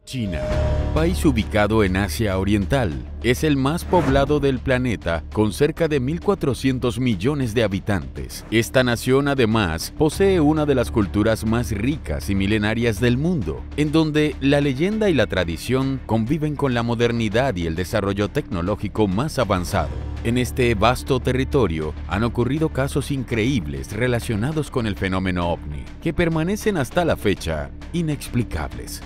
China, país ubicado en Asia Oriental, es el más poblado del planeta con cerca de 1.400 millones de habitantes. Esta nación además posee una de las culturas más ricas y milenarias del mundo, en donde la leyenda y la tradición conviven con la modernidad y el desarrollo tecnológico más avanzado. En este vasto territorio han ocurrido casos increíbles relacionados con el fenómeno ovni, que permanecen hasta la fecha inexplicables.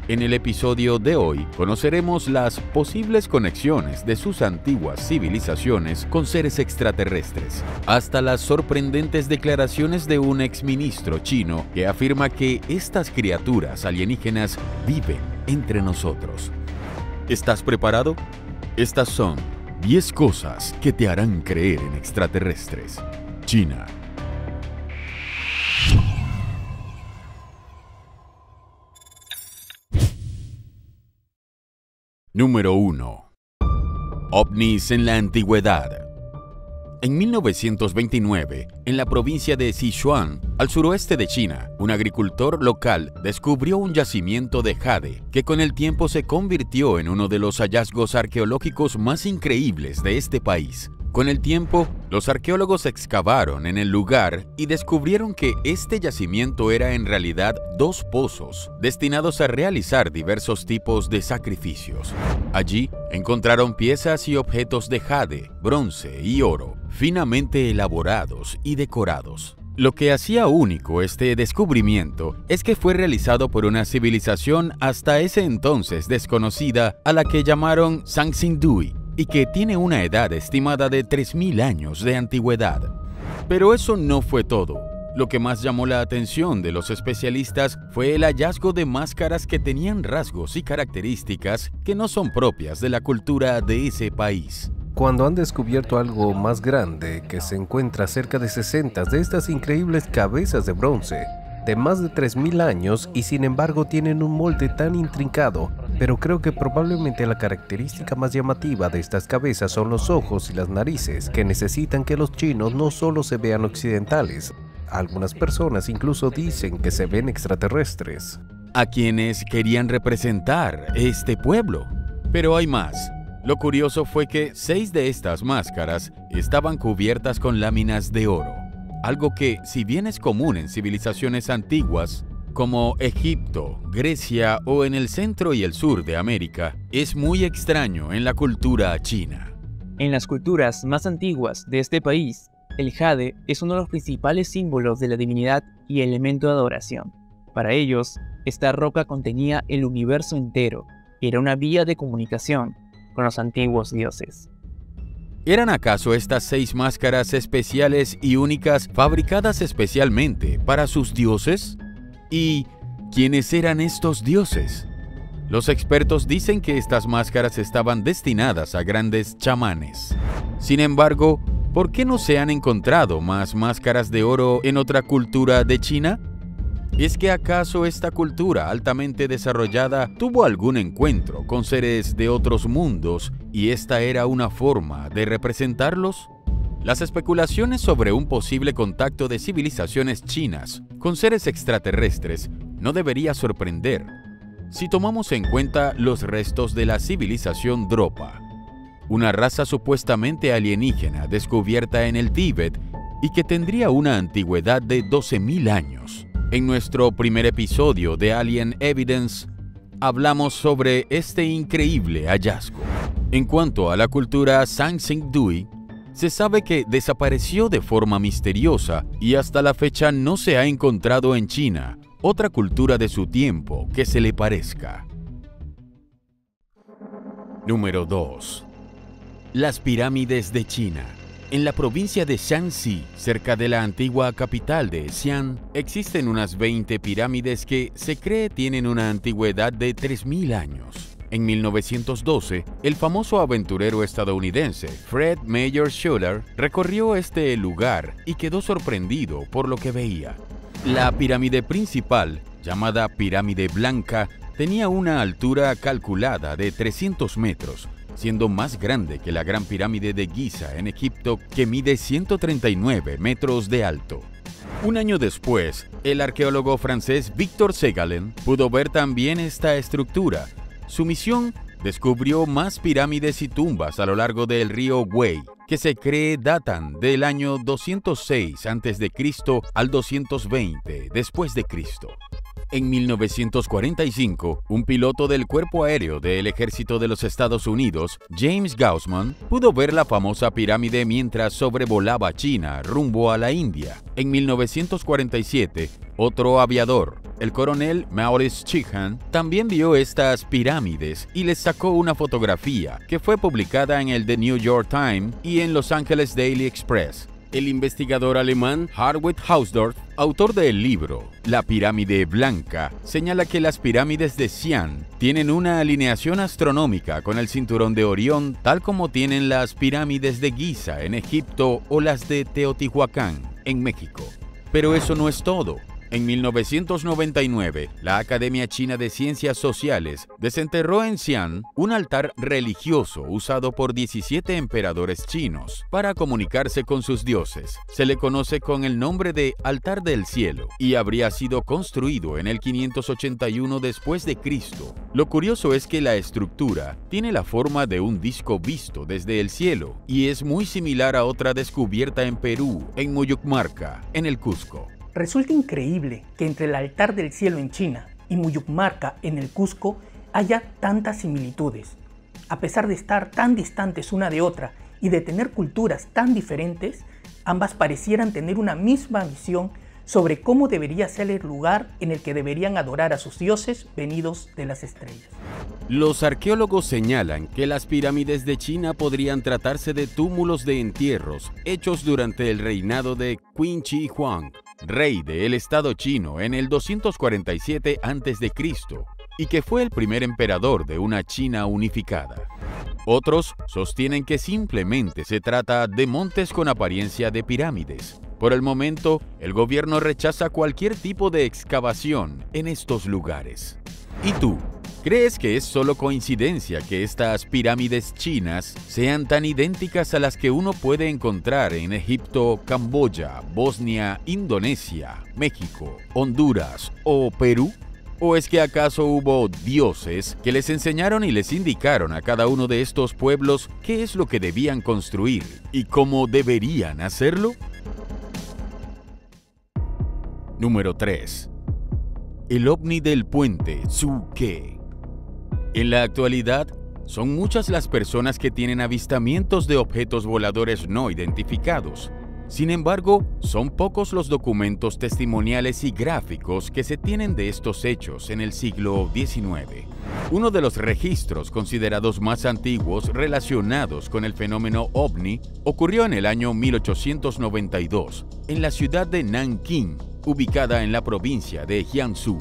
En el episodio de hoy conoceremos las posibles conexiones de sus antiguas civilizaciones con seres extraterrestres, hasta las sorprendentes declaraciones de un exministro chino que afirma que estas criaturas alienígenas viven entre nosotros. ¿Estás preparado? Estas son 10 cosas que te harán creer en extraterrestres. China. Número 1. OVNIs en la antigüedad. En 1929, en la provincia de Sichuan, al suroeste de China, un agricultor local descubrió un yacimiento de jade que con el tiempo se convirtió en uno de los hallazgos arqueológicos más increíbles de este país. Con el tiempo, los arqueólogos excavaron en el lugar y descubrieron que este yacimiento era en realidad 2 pozos destinados a realizar diversos tipos de sacrificios. Allí encontraron piezas y objetos de jade, bronce y oro, finamente elaborados y decorados. Lo que hacía único este descubrimiento es que fue realizado por una civilización hasta ese entonces desconocida a la que llamaron Sanxingdui, y que tiene una edad estimada de 3.000 años de antigüedad. Pero eso no fue todo. Lo que más llamó la atención de los especialistas fue el hallazgo de máscaras que tenían rasgos y características que no son propias de la cultura de ese país. Cuando han descubierto algo más grande, que se encuentra cerca de 60 de estas increíbles cabezas de bronce, de más de 3.000 años y sin embargo tienen un molde tan intrincado, pero creo que probablemente la característica más llamativa de estas cabezas son los ojos y las narices, que necesitan que los chinos no solo se vean occidentales. Algunas personas incluso dicen que se ven extraterrestres. A quienes querían representar este pueblo. Pero hay más. Lo curioso fue que 6 de estas máscaras estaban cubiertas con láminas de oro. Algo que, si bien es común en civilizaciones antiguas, como Egipto, Grecia o en el centro y el sur de América, es muy extraño en la cultura china. En las culturas más antiguas de este país, el jade es uno de los principales símbolos de la divinidad y elemento de adoración. Para ellos, esta roca contenía el universo entero y era una vía de comunicación con los antiguos dioses. ¿Eran acaso estas 6 máscaras especiales y únicas fabricadas especialmente para sus dioses? ¿Y quiénes eran estos dioses? Los expertos dicen que estas máscaras estaban destinadas a grandes chamanes. Sin embargo, ¿por qué no se han encontrado más máscaras de oro en otra cultura de China? ¿Es que acaso esta cultura altamente desarrollada tuvo algún encuentro con seres de otros mundos y esta era una forma de representarlos? Las especulaciones sobre un posible contacto de civilizaciones chinas con seres extraterrestres no debería sorprender si tomamos en cuenta los restos de la civilización Dropa, una raza supuestamente alienígena descubierta en el Tíbet y que tendría una antigüedad de 12.000 años. En nuestro primer episodio de Alien Evidence, hablamos sobre este increíble hallazgo. En cuanto a la cultura Sanxingdui, se sabe que desapareció de forma misteriosa y hasta la fecha no se ha encontrado en China otra cultura de su tiempo que se le parezca. Número 2. Las pirámides de China. En la provincia de Shanxi, cerca de la antigua capital de Xi'an, existen unas 20 pirámides que se cree tienen una antigüedad de 3.000 años. En 1912, el famoso aventurero estadounidense Fred Mayer Schuller recorrió este lugar y quedó sorprendido por lo que veía. La pirámide principal, llamada Pirámide Blanca, tenía una altura calculada de 300 metros, siendo más grande que la Gran Pirámide de Giza en Egipto, que mide 139 metros de alto. Un año después, el arqueólogo francés Victor Segalen pudo ver también esta estructura. Su misión descubrió más pirámides y tumbas a lo largo del río Wei, que se cree datan del año 206 a.C. al 220 después de Cristo. En 1945, un piloto del Cuerpo Aéreo del Ejército de los Estados Unidos, James Gaussman, pudo ver la famosa pirámide mientras sobrevolaba China rumbo a la India. En 1947, otro aviador, el coronel Maurice Sheehan, también vio estas pirámides y les sacó una fotografía que fue publicada en el The New York Times y en Los Angeles Daily Express. El investigador alemán Hartwig Hausdorff, autor del libro La pirámide blanca, señala que las pirámides de Xi'an tienen una alineación astronómica con el cinturón de Orión, tal como tienen las pirámides de Giza en Egipto o las de Teotihuacán en México. Pero eso no es todo. En 1999, la Academia China de Ciencias Sociales desenterró en Xi'an un altar religioso usado por 17 emperadores chinos para comunicarse con sus dioses. Se le conoce con el nombre de Altar del Cielo y habría sido construido en el 581 después de Cristo. Lo curioso es que la estructura tiene la forma de un disco visto desde el cielo y es muy similar a otra descubierta en Perú, en Muyucmarca, en el Cusco. Resulta increíble que entre el Altar del Cielo en China y Muyucmarca en el Cusco haya tantas similitudes. A pesar de estar tan distantes una de otra y de tener culturas tan diferentes, ambas parecieran tener una misma visión sobre cómo debería ser el lugar en el que deberían adorar a sus dioses venidos de las estrellas. Los arqueólogos señalan que las pirámides de China podrían tratarse de túmulos de entierros hechos durante el reinado de Qin Shi Huang, rey del estado chino en el 247 a.C., y que fue el primer emperador de una China unificada. Otros sostienen que simplemente se trata de montes con apariencia de pirámides. Por el momento, el gobierno rechaza cualquier tipo de excavación en estos lugares. ¿Y tú? ¿Crees que es solo coincidencia que estas pirámides chinas sean tan idénticas a las que uno puede encontrar en Egipto, Camboya, Bosnia, Indonesia, México, Honduras o Perú? ¿O es que acaso hubo dioses que les enseñaron y les indicaron a cada uno de estos pueblos qué es lo que debían construir y cómo deberían hacerlo? Número 3. El ovni del puente Tsu-ke. En la actualidad, son muchas las personas que tienen avistamientos de objetos voladores no identificados. Sin embargo, son pocos los documentos testimoniales y gráficos que se tienen de estos hechos en el siglo XIX. Uno de los registros considerados más antiguos relacionados con el fenómeno ovni ocurrió en el año 1892, en la ciudad de Nankín, ubicada en la provincia de Jiangsu.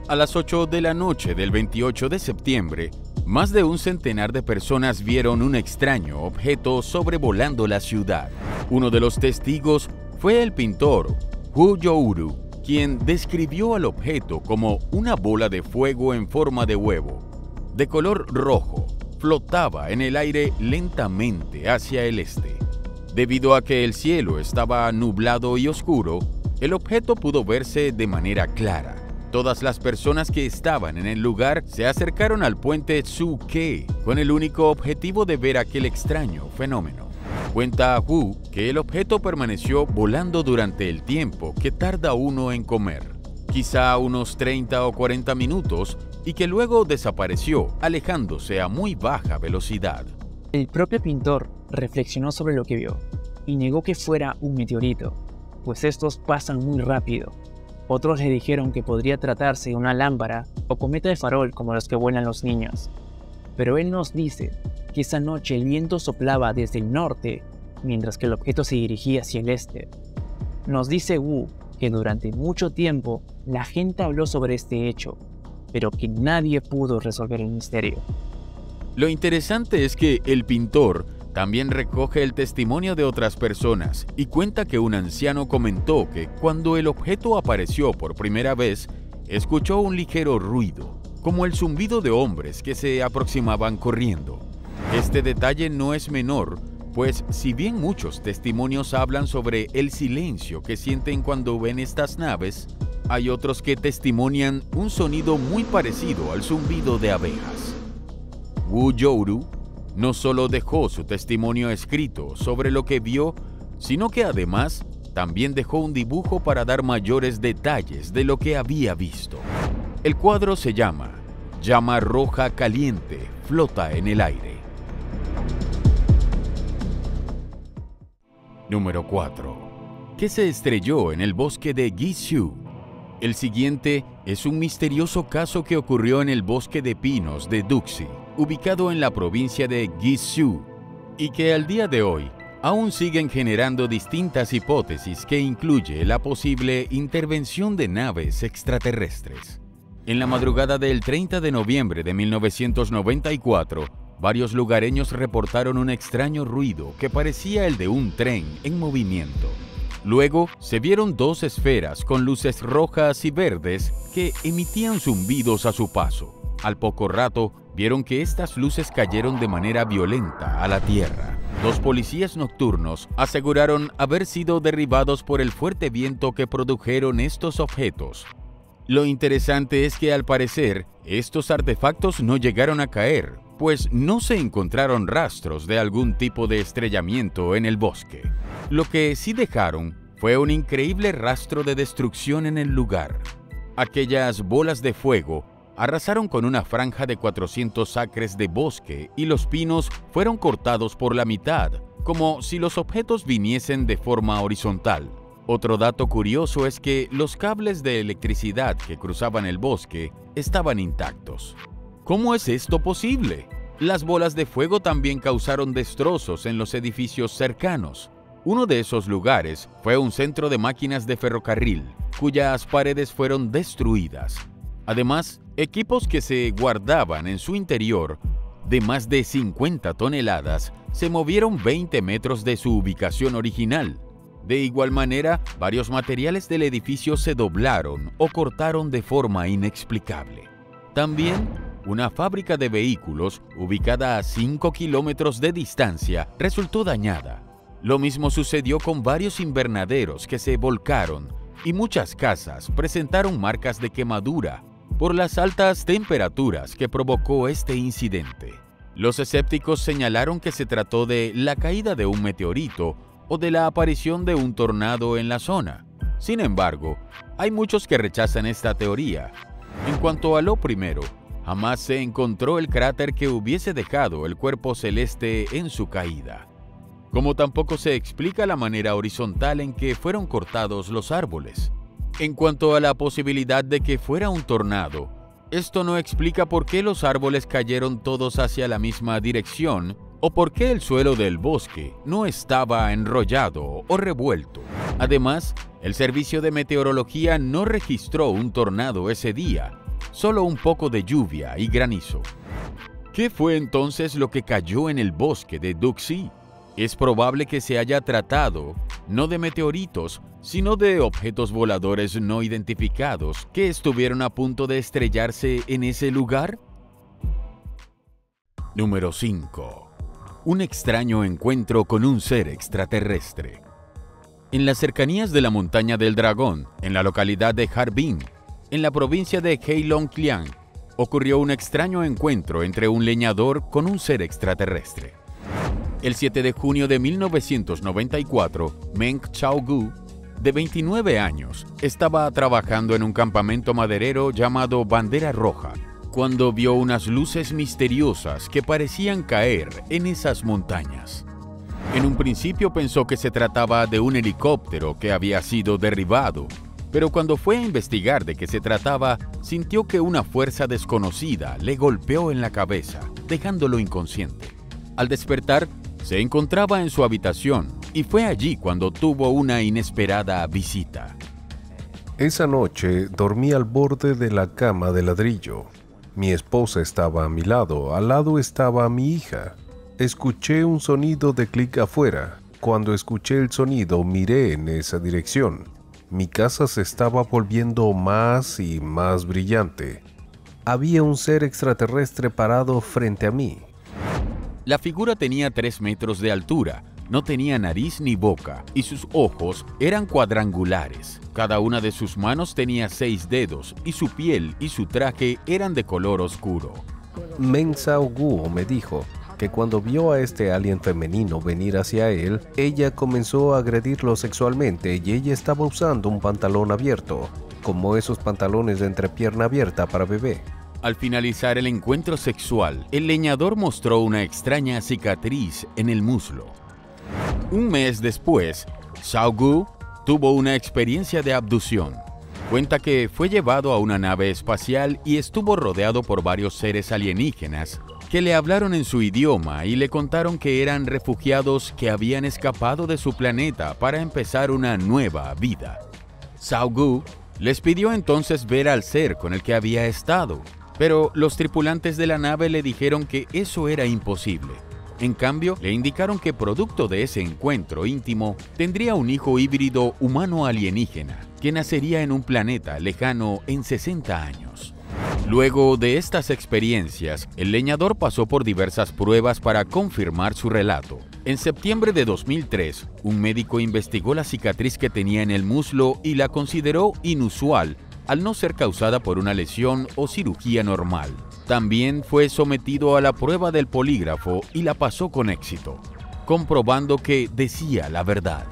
A las 8 de la noche del 28 de septiembre, más de un centenar de personas vieron un extraño objeto sobrevolando la ciudad. Uno de los testigos fue el pintor Hu Youru, quien describió al objeto como una bola de fuego en forma de huevo, de color rojo, flotaba en el aire lentamente hacia el este. Debido a que el cielo estaba nublado y oscuro, el objeto pudo verse de manera clara. Todas las personas que estaban en el lugar se acercaron al puente Tsu-ke con el único objetivo de ver aquel extraño fenómeno. Cuenta Hu que el objeto permaneció volando durante el tiempo que tarda uno en comer, quizá unos 30 o 40 minutos, y que luego desapareció, alejándose a muy baja velocidad. El propio pintor reflexionó sobre lo que vio y negó que fuera un meteorito, pues estos pasan muy rápido. Otros le dijeron que podría tratarse de una lámpara o cometa de farol como los que vuelan los niños. Pero él nos dice que esa noche el viento soplaba desde el norte, mientras que el objeto se dirigía hacia el este. Nos dice Wu que durante mucho tiempo la gente habló sobre este hecho, pero que nadie pudo resolver el misterio. Lo interesante es que el pintor también recoge el testimonio de otras personas y cuenta que un anciano comentó que cuando el objeto apareció por primera vez, escuchó un ligero ruido, como el zumbido de hombres que se aproximaban corriendo. Este detalle no es menor, pues si bien muchos testimonios hablan sobre el silencio que sienten cuando ven estas naves, hay otros que testimonian un sonido muy parecido al zumbido de abejas. Wu Youru no solo dejó su testimonio escrito sobre lo que vio, sino que además también dejó un dibujo para dar mayores detalles de lo que había visto. El cuadro se llama Llama roja caliente, flota en el aire. Número 4. ¿Qué se estrelló en el bosque de Guizhou? El siguiente es un misterioso caso que ocurrió en el bosque de pinos de Duxi, ubicado en la provincia de Guizhou, y que al día de hoy aún siguen generando distintas hipótesis que incluye la posible intervención de naves extraterrestres. En la madrugada del 30 de noviembre de 1994, varios lugareños reportaron un extraño ruido que parecía el de un tren en movimiento. Luego se vieron dos esferas con luces rojas y verdes que emitían zumbidos a su paso. Al poco rato, vieron que estas luces cayeron de manera violenta a la tierra. Dos policías nocturnos aseguraron haber sido derribados por el fuerte viento que produjeron estos objetos. Lo interesante es que al parecer, estos artefactos no llegaron a caer, pues no se encontraron rastros de algún tipo de estrellamiento en el bosque. Lo que sí dejaron fue un increíble rastro de destrucción en el lugar. Aquellas bolas de fuego arrasaron con una franja de 400 acres de bosque y los pinos fueron cortados por la mitad, como si los objetos viniesen de forma horizontal. Otro dato curioso es que los cables de electricidad que cruzaban el bosque estaban intactos. ¿Cómo es esto posible? Las bolas de fuego también causaron destrozos en los edificios cercanos. Uno de esos lugares fue un centro de máquinas de ferrocarril, cuyas paredes fueron destruidas. Además, equipos que se guardaban en su interior, de más de 50 toneladas, se movieron 20 metros de su ubicación original. De igual manera, varios materiales del edificio se doblaron o cortaron de forma inexplicable. También, una fábrica de vehículos, ubicada a 5 kilómetros de distancia, resultó dañada. Lo mismo sucedió con varios invernaderos que se volcaron y muchas casas presentaron marcas de quemadura por las altas temperaturas que provocó este incidente. Los escépticos señalaron que se trató de la caída de un meteorito o de la aparición de un tornado en la zona. Sin embargo, hay muchos que rechazan esta teoría. En cuanto a lo primero, jamás se encontró el cráter que hubiese dejado el cuerpo celeste en su caída, como tampoco se explica la manera horizontal en que fueron cortados los árboles. En cuanto a la posibilidad de que fuera un tornado, esto no explica por qué los árboles cayeron todos hacia la misma dirección o por qué el suelo del bosque no estaba enrollado o revuelto. Además, el servicio de meteorología no registró un tornado ese día, solo un poco de lluvia y granizo. ¿Qué fue entonces lo que cayó en el bosque de Duxi? Es probable que se haya tratado no de meteoritos, sino de objetos voladores no identificados que estuvieron a punto de estrellarse en ese lugar. Número 5. Un extraño encuentro con un ser extraterrestre. En las cercanías de la Montaña del Dragón, en la localidad de Harbin, en la provincia de Heilongjiang, ocurrió un extraño encuentro entre un leñador con un ser extraterrestre. El 7 de junio de 1994, Meng Xiaogu, de 29 años, estaba trabajando en un campamento maderero llamado Bandera Roja, cuando vio unas luces misteriosas que parecían caer en esas montañas. En un principio pensó que se trataba de un helicóptero que había sido derribado, pero cuando fue a investigar de qué se trataba, sintió que una fuerza desconocida le golpeó en la cabeza, dejándolo inconsciente. Al despertar, se encontraba en su habitación y fue allí cuando tuvo una inesperada visita. Esa noche dormí al borde de la cama de ladrillo. Mi esposa estaba a mi lado, al lado estaba mi hija. Escuché un sonido de clic afuera. Cuando escuché el sonido, miré en esa dirección. Mi casa se estaba volviendo más y más brillante. Había un ser extraterrestre parado frente a mí. La figura tenía 3 metros de altura, no tenía nariz ni boca, y sus ojos eran cuadrangulares. Cada una de sus manos tenía 6 dedos, y su piel y su traje eran de color oscuro. Meng Sao Guo me dijo que cuando vio a este alien femenino venir hacia él, ella comenzó a agredirlo sexualmente y ella estaba usando un pantalón abierto, como esos pantalones de entrepierna abierta para bebé. Al finalizar el encuentro sexual, el leñador mostró una extraña cicatriz en el muslo. Un mes después, Sao Guo tuvo una experiencia de abducción. Cuenta que fue llevado a una nave espacial y estuvo rodeado por varios seres alienígenas que le hablaron en su idioma y le contaron que eran refugiados que habían escapado de su planeta para empezar una nueva vida. Sao Guo les pidió entonces ver al ser con el que había estado, pero los tripulantes de la nave le dijeron que eso era imposible. En cambio, le indicaron que producto de ese encuentro íntimo, tendría un hijo híbrido humano-alienígena, que nacería en un planeta lejano en 60 años. Luego de estas experiencias, el leñador pasó por diversas pruebas para confirmar su relato. En septiembre de 2003, un médico investigó la cicatriz que tenía en el muslo y la consideró inusual, al no ser causada por una lesión o cirugía normal. También fue sometido a la prueba del polígrafo y la pasó con éxito, comprobando que decía la verdad.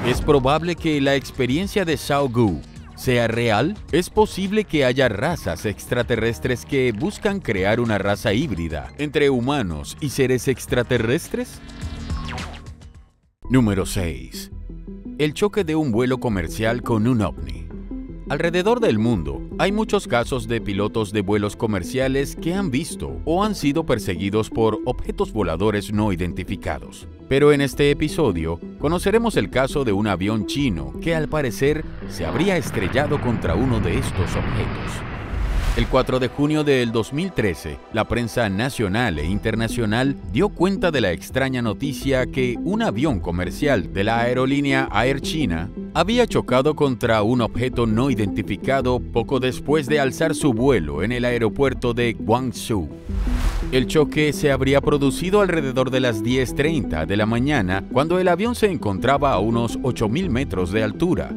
¿Es probable que la experiencia de Sao Guo sea real? ¿Es posible que haya razas extraterrestres que buscan crear una raza híbrida entre humanos y seres extraterrestres? Número 6. El choque de un vuelo comercial con un ovni. Alrededor del mundo, hay muchos casos de pilotos de vuelos comerciales que han visto o han sido perseguidos por objetos voladores no identificados. Pero en este episodio, conoceremos el caso de un avión chino que al parecer se habría estrellado contra uno de estos objetos. El 4 de junio del 2013, la prensa nacional e internacional dio cuenta de la extraña noticia que un avión comercial de la aerolínea Air China había chocado contra un objeto no identificado poco después de alzar su vuelo en el aeropuerto de Guangzhou. El choque se habría producido alrededor de las 10:30 de la mañana, cuando el avión se encontraba a unos 8.000 metros de altura.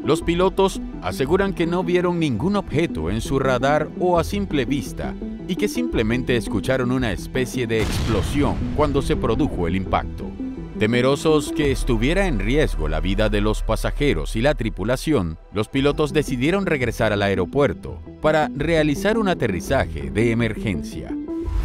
Los pilotos aseguran que no vieron ningún objeto en su radar o a simple vista y que simplemente escucharon una especie de explosión cuando se produjo el impacto. Temerosos que estuviera en riesgo la vida de los pasajeros y la tripulación, los pilotos decidieron regresar al aeropuerto para realizar un aterrizaje de emergencia.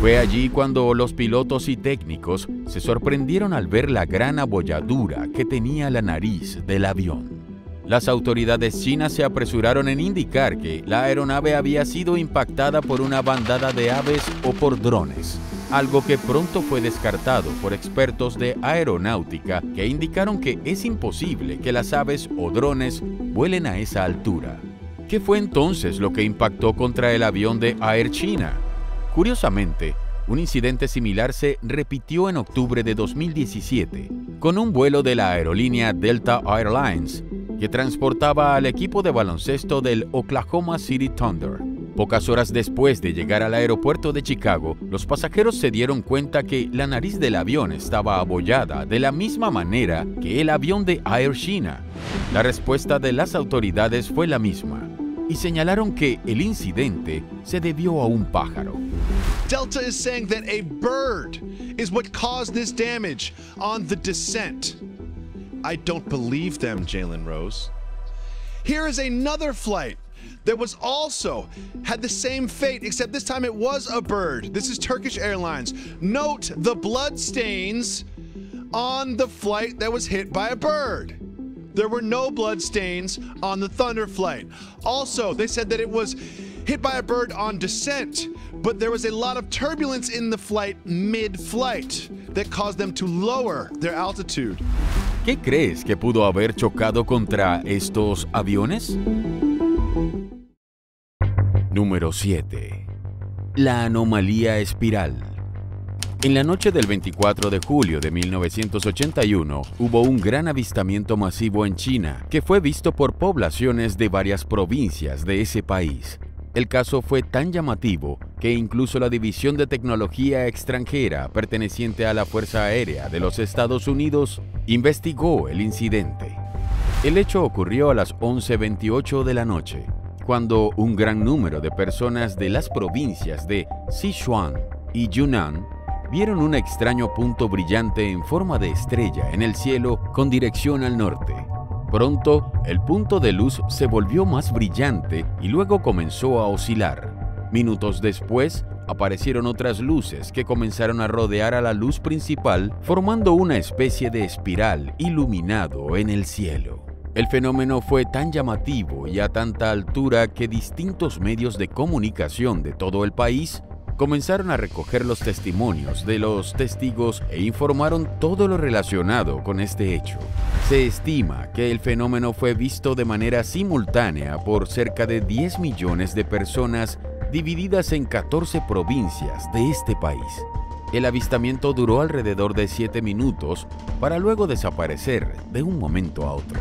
Fue allí cuando los pilotos y técnicos se sorprendieron al ver la gran abolladura que tenía la nariz del avión. Las autoridades chinas se apresuraron en indicar que la aeronave había sido impactada por una bandada de aves o por drones, algo que pronto fue descartado por expertos de aeronáutica que indicaron que es imposible que las aves o drones vuelen a esa altura. ¿Qué fue entonces lo que impactó contra el avión de Air China? Curiosamente, un incidente similar se repitió en octubre de 2017 con un vuelo de la aerolínea Delta Airlines que transportaba al equipo de baloncesto del Oklahoma City Thunder. Pocas horas después de llegar al aeropuerto de Chicago, los pasajeros se dieron cuenta que la nariz del avión estaba abollada de la misma manera que el avión de Air China. La respuesta de las autoridades fue la misma y señalaron que el incidente se debió a un pájaro. Delta is saying that a bird is what caused this damage on the descent. I don't believe them, Jalen Rose. Here is another flight that was also had the same fate, except this time it was a bird. This is Turkish Airlines. Note the blood stains on the flight that was hit by a bird. There were no blood stains on the Thunder flight. Also, they said that it was hit by a bird on descent, but there was a lot of turbulence in the flight mid-flight that caused them to lower their altitude. ¿Qué crees que pudo haber chocado contra estos aviones? Número 7. La anomalía espiral. En la noche del 24 de julio de 1981, hubo un gran avistamiento masivo en China que fue visto por poblaciones de varias provincias de ese país. El caso fue tan llamativo que incluso la División de Tecnología Extranjera perteneciente a la Fuerza Aérea de los Estados Unidos investigó el incidente. El hecho ocurrió a las 11:28 de la noche, cuando un gran número de personas de las provincias de Sichuan y Yunnan vieron un extraño punto brillante en forma de estrella en el cielo con dirección al norte. Pronto, el punto de luz se volvió más brillante y luego comenzó a oscilar. Minutos después, aparecieron otras luces que comenzaron a rodear a la luz principal, formando una especie de espiral iluminado en el cielo. El fenómeno fue tan llamativo y a tanta altura que distintos medios de comunicación de todo el país comenzaron a recoger los testimonios de los testigos e informaron todo lo relacionado con este hecho. Se estima que el fenómeno fue visto de manera simultánea por cerca de 10 millones de personas divididas en 14 provincias de este país. El avistamiento duró alrededor de 7 minutos para luego desaparecer de un momento a otro.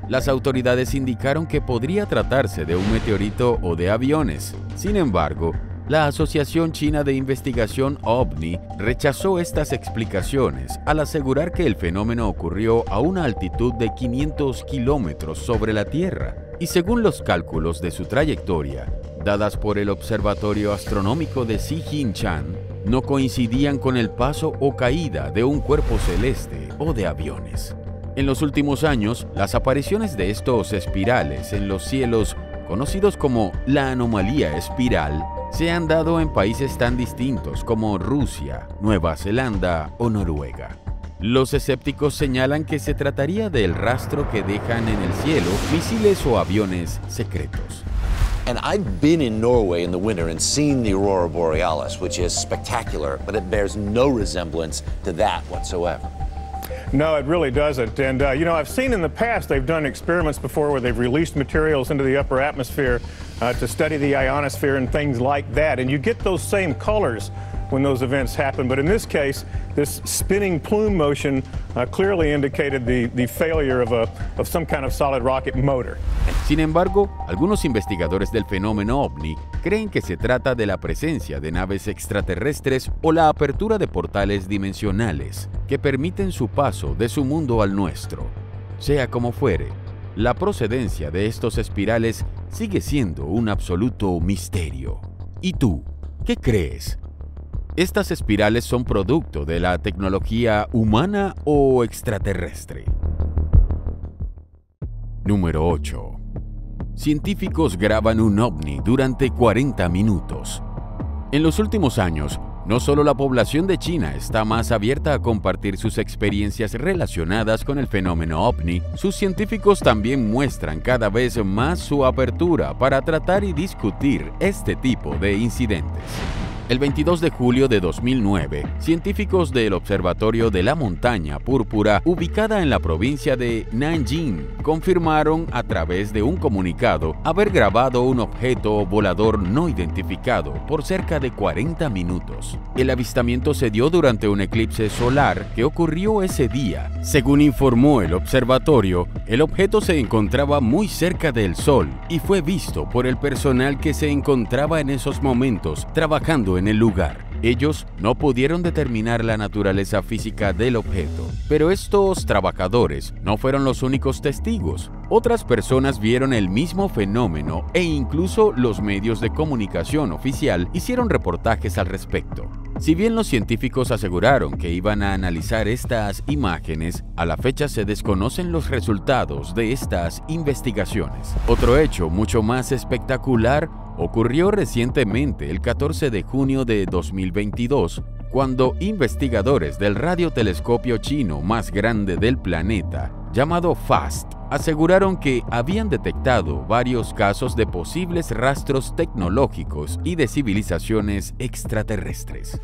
Las autoridades indicaron que podría tratarse de un meteorito o de aviones. Sin embargo, la Asociación China de Investigación OVNI rechazó estas explicaciones al asegurar que el fenómeno ocurrió a una altitud de 500 kilómetros sobre la Tierra y según los cálculos de su trayectoria, dadas por el Observatorio Astronómico de Xijinchan, no coincidían con el paso o caída de un cuerpo celeste o de aviones. En los últimos años, las apariciones de estos espirales en los cielos, conocidos como la anomalía espiral, se han dado en países tan distintos como Rusia, Nueva Zelanda o Noruega. Los escépticos señalan que se trataría del rastro que dejan en el cielo misiles o aviones secretos. And I've been in Norway in the winter and seen the aurora borealis, which is spectacular, but it bears no resemblance to that whatsoever. No, it really doesn't. And, you know, I've seen in the past they've done experiments before where they've released materials into the upper atmosphere to study the ionosphere and things like that. And you get those same colors when those events happen. But in this case, this spinning plume motion clearly indicated the failure of some kind of solid rocket motor. Sin embargo, algunos investigadores del fenómeno OVNI creen que se trata de la presencia de naves extraterrestres o la apertura de portales dimensionales que permiten su paso de su mundo al nuestro. Sea como fuere, la procedencia de estos espirales sigue siendo un absoluto misterio. ¿Y tú, qué crees? ¿Estas espirales son producto de la tecnología humana o extraterrestre? Número 8. Científicos graban un ovni durante 40 minutos. En los últimos años, no solo la población de China está más abierta a compartir sus experiencias relacionadas con el fenómeno ovni, sus científicos también muestran cada vez más su apertura para tratar y discutir este tipo de incidentes. El 22 de julio de 2009, científicos del Observatorio de la Montaña Púrpura, ubicada en la provincia de Nanjing, confirmaron a través de un comunicado haber grabado un objeto volador no identificado por cerca de 40 minutos. El avistamiento se dio durante un eclipse solar que ocurrió ese día. Según informó el observatorio, el objeto se encontraba muy cerca del Sol y fue visto por el personal que se encontraba en esos momentos trabajando en el lugar. Ellos no pudieron determinar la naturaleza física del objeto, pero estos trabajadores no fueron los únicos testigos. Otras personas vieron el mismo fenómeno e incluso los medios de comunicación oficial hicieron reportajes al respecto. Si bien los científicos aseguraron que iban a analizar estas imágenes, a la fecha se desconocen los resultados de estas investigaciones. Otro hecho mucho más espectacular ocurrió recientemente el 14 de junio de 2022, cuando investigadores del radiotelescopio chino más grande del planeta, llamado FAST, aseguraron que habían detectado varios casos de posibles rastros tecnológicos y de civilizaciones extraterrestres.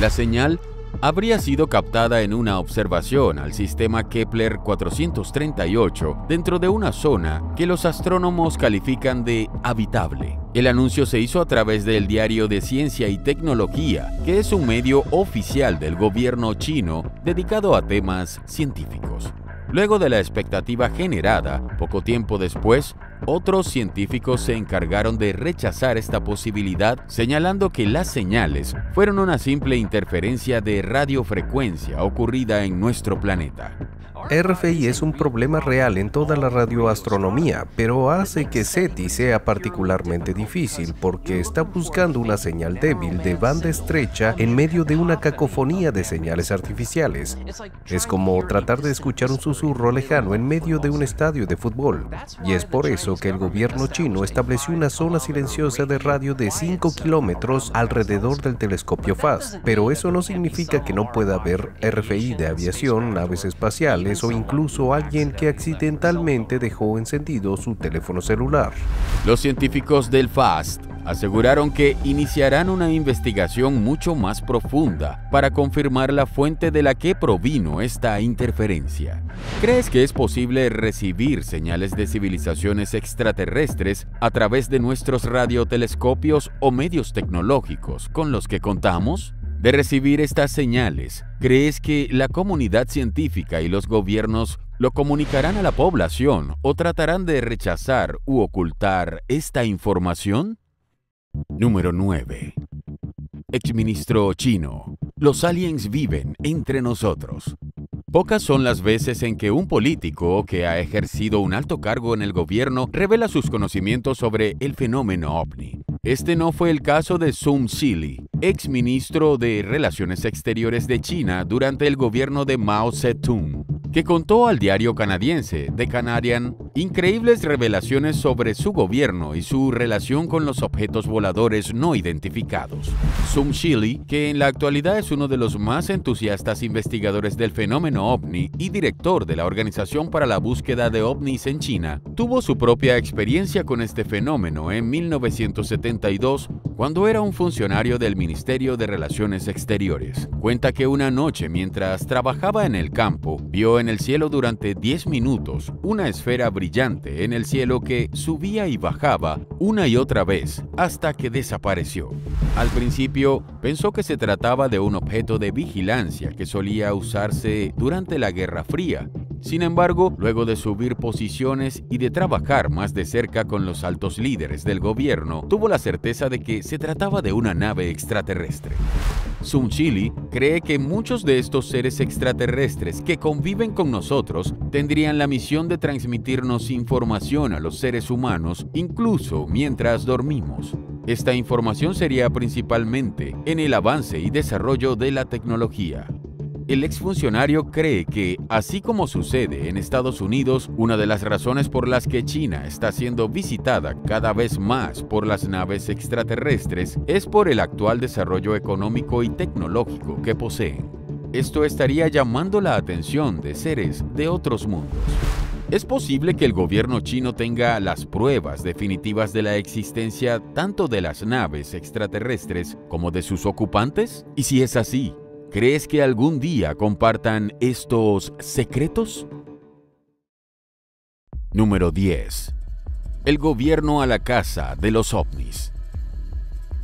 La señal habría sido captada en una observación al sistema Kepler 438 dentro de una zona que los astrónomos califican de habitable. El anuncio se hizo a través del Diario de Ciencia y Tecnología, que es un medio oficial del gobierno chino dedicado a temas científicos. Luego de la expectativa generada, poco tiempo después, otros científicos se encargaron de rechazar esta posibilidad, señalando que las señales fueron una simple interferencia de radiofrecuencia ocurrida en nuestro planeta. RFI es un problema real en toda la radioastronomía, pero hace que SETI sea particularmente difícil porque está buscando una señal débil de banda estrecha en medio de una cacofonía de señales artificiales. Es como tratar de escuchar un susurro lejano en medio de un estadio de fútbol. Y es por eso que el gobierno chino estableció una zona silenciosa de radio de 5 kilómetros alrededor del telescopio FAST. Pero eso no significa que no pueda haber RFI de aviación, naves espaciales o incluso alguien que accidentalmente dejó encendido su teléfono celular. Los científicos del FAST aseguraron que iniciarán una investigación mucho más profunda para confirmar la fuente de la que provino esta interferencia. ¿Crees que es posible recibir señales de civilizaciones extraterrestres a través de nuestros radiotelescopios o medios tecnológicos con los que contamos? De recibir estas señales, ¿crees que la comunidad científica y los gobiernos lo comunicarán a la población o tratarán de rechazar u ocultar esta información? Número 9. Exministro chino. Los aliens viven entre nosotros. Pocas son las veces en que un político que ha ejercido un alto cargo en el gobierno revela sus conocimientos sobre el fenómeno ovni. Este no fue el caso de Sun Zili, exministro de Relaciones Exteriores de China durante el gobierno de Mao Zedong, que contó al diario canadiense The Canadian increíbles revelaciones sobre su gobierno y su relación con los objetos voladores no identificados. Sun Zili, que en la actualidad es uno de los más entusiastas investigadores del fenómeno ovni y director de la Organización para la Búsqueda de OVNIs en China, tuvo su propia experiencia con este fenómeno en 1972, cuando era un funcionario del Ministerio de Relaciones Exteriores. Cuenta que una noche, mientras trabajaba en el campo, vio en el cielo durante 10 minutos una esfera brillante en el cielo que subía y bajaba una y otra vez hasta que desapareció. Al principio pensó que se trataba de un objeto de vigilancia que solía usarse durante la Guerra Fría. Sin embargo, luego de subir posiciones y de trabajar más de cerca con los altos líderes del gobierno, tuvo la certeza de que se trataba de una nave extraterrestre. Sun Zili cree que muchos de estos seres extraterrestres que conviven con nosotros tendrían la misión de transmitirnos información a los seres humanos, incluso mientras dormimos. Esta información sería principalmente en el avance y desarrollo de la tecnología. El exfuncionario cree que, así como sucede en Estados Unidos, una de las razones por las que China está siendo visitada cada vez más por las naves extraterrestres es por el actual desarrollo económico y tecnológico que poseen. Esto estaría llamando la atención de seres de otros mundos. ¿Es posible que el gobierno chino tenga las pruebas definitivas de la existencia tanto de las naves extraterrestres como de sus ocupantes? Y si es así, ¿crees que algún día compartan estos secretos? Número 10. El gobierno a la caza de los ovnis.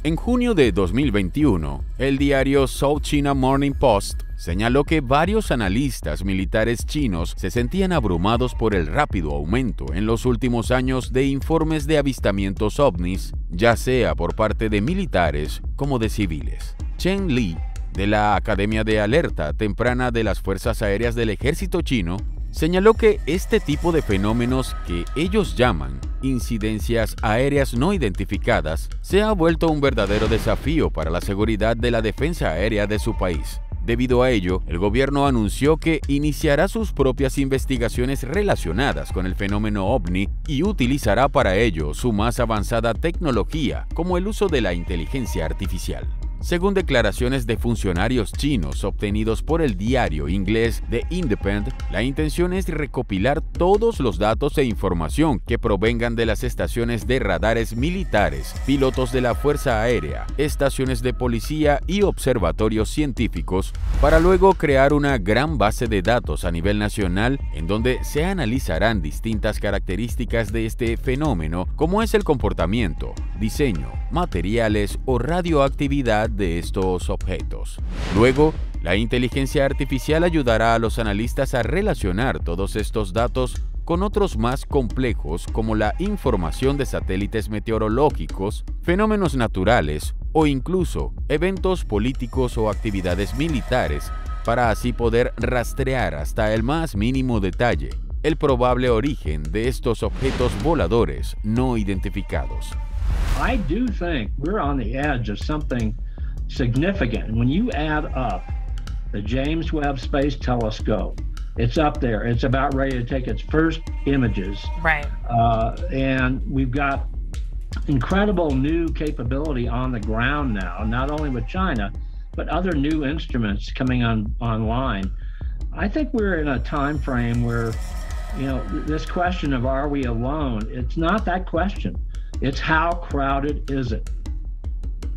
En junio de 2021, el diario South China Morning Post señaló que varios analistas militares chinos se sentían abrumados por el rápido aumento en los últimos años de informes de avistamientos ovnis, ya sea por parte de militares como de civiles. Chen Li, de la Academia de Alerta Temprana de las Fuerzas Aéreas del Ejército Chino, señaló que este tipo de fenómenos que ellos llaman incidencias aéreas no identificadas se ha vuelto un verdadero desafío para la seguridad de la defensa aérea de su país. Debido a ello, el gobierno anunció que iniciará sus propias investigaciones relacionadas con el fenómeno ovni y utilizará para ello su más avanzada tecnología, como el uso de la inteligencia artificial. Según declaraciones de funcionarios chinos obtenidos por el diario inglés The Independent, la intención es recopilar todos los datos e información que provengan de las estaciones de radares militares, pilotos de la Fuerza Aérea, estaciones de policía y observatorios científicos, para luego crear una gran base de datos a nivel nacional en donde se analizarán distintas características de este fenómeno, como es el comportamiento, diseño, materiales o radioactividad de estos objetos. Luego, La inteligencia artificial ayudará a los analistas a relacionar todos estos datos con otros más complejos como la información de satélites meteorológicos, fenómenos naturales o incluso eventos políticos o actividades militares, para así poder rastrear hasta el más mínimo detalle el probable origen de estos objetos voladores no identificados. I do think we're on the edge of something significant. When you add up the James Webb Space Telescope, it's up there. It's about ready to take its first images. Right. And we've got incredible new capability on the ground now, not only with China, but other new instruments coming online. I think we're in a time frame where, you know, this question of are we alone, it's not that question. It's how crowded is it?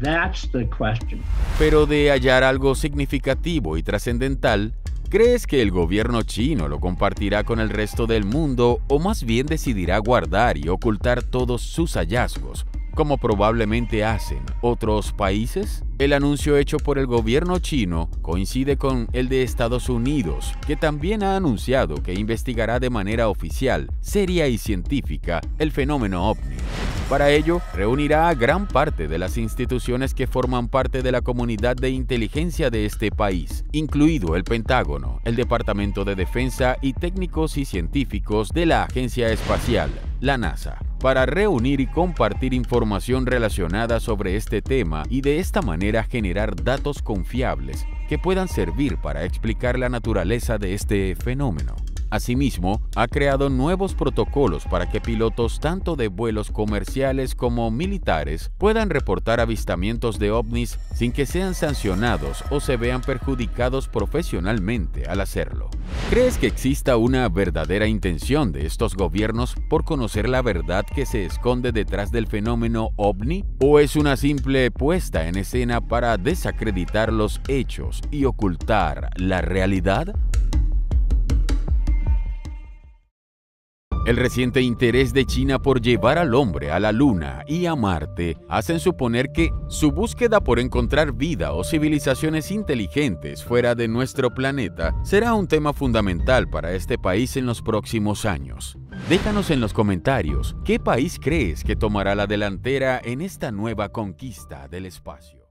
That's the question. Pero de hallar algo significativo y trascendental, ¿crees que el gobierno chino lo compartirá con el resto del mundo o más bien decidirá guardar y ocultar todos sus hallazgos, como probablemente hacen otros países? El anuncio hecho por el gobierno chino coincide con el de Estados Unidos, que también ha anunciado que investigará de manera oficial, seria y científica el fenómeno ovni. Para ello, reunirá a gran parte de las instituciones que forman parte de la comunidad de inteligencia de este país, incluido el Pentágono, el Departamento de Defensa y técnicos y científicos de la Agencia Espacial, la NASA, para reunir y compartir información relacionada sobre este tema y de esta manera generar datos confiables que puedan servir para explicar la naturaleza de este fenómeno. Asimismo, ha creado nuevos protocolos para que pilotos tanto de vuelos comerciales como militares puedan reportar avistamientos de ovnis sin que sean sancionados o se vean perjudicados profesionalmente al hacerlo. ¿Crees que exista una verdadera intención de estos gobiernos por conocer la verdad que se esconde detrás del fenómeno ovni? ¿O es una simple puesta en escena para desacreditar los hechos y ocultar la realidad? El reciente interés de China por llevar al hombre a la Luna y a Marte hacen suponer que su búsqueda por encontrar vida o civilizaciones inteligentes fuera de nuestro planeta será un tema fundamental para este país en los próximos años. Déjanos en los comentarios qué país crees que tomará la delantera en esta nueva conquista del espacio.